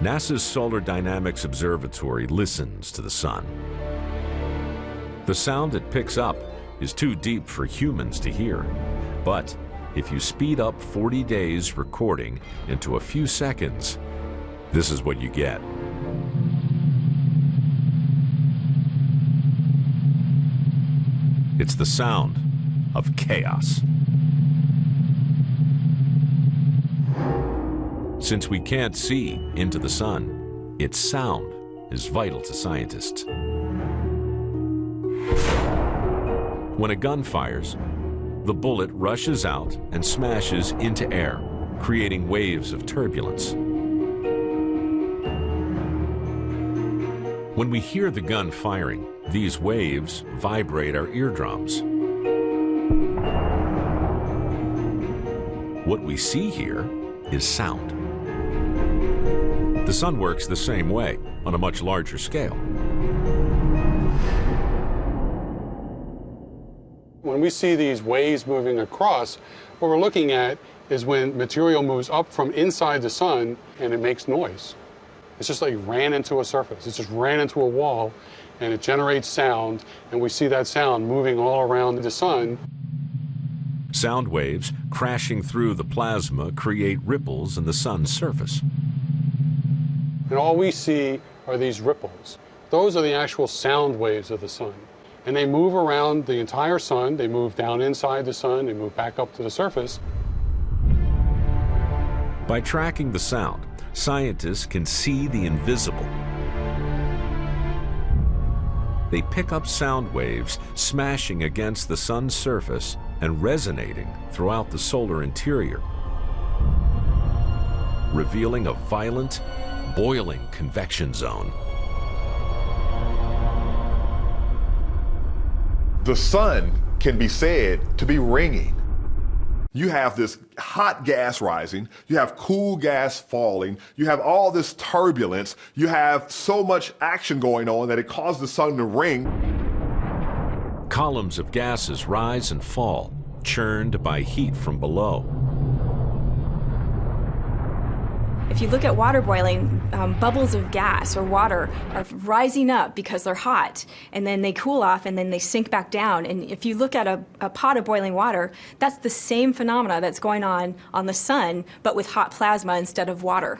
NASA's Solar Dynamics Observatory listens to the sun. The sound it picks up is too deep for humans to hear. But if you speed up 40 days recording into a few seconds, this is what you get. It's the sound of chaos. Since we can't see into the sun, its sound is vital to scientists. When a gun fires, the bullet rushes out and smashes into air, creating waves of turbulence. When we hear the gun firing, these waves vibrate our eardrums. What we see here is sound. The sun works the same way, on a much larger scale. When we see these waves moving across, what we're looking at is when material moves up from inside the sun and it makes noise. It's just like ran into a surface. It just ran into a wall and it generates sound, and we see that sound moving all around the sun. Sound waves crashing through the plasma create ripples in the sun's surface. And all we see are these ripples. Those are the actual sound waves of the sun. And they move around the entire sun. They move down inside the sun. They move back up to the surface. By tracking the sound, scientists can see the invisible. They pick up sound waves smashing against the sun's surface and resonating throughout the solar interior, revealing a violent, boiling convection zone. The sun can be said to be ringing. You have this hot gas rising, you have cool gas falling, you have all this turbulence, you have so much action going on that it causes the sun to ring. Columns of gases rise and fall, churned by heat from below. If you look at water boiling, bubbles of gas or water are rising up because they're hot, and then they cool off and then they sink back down. And if you look at a pot of boiling water, that's the same phenomena that's going on the sun, but with hot plasma instead of water.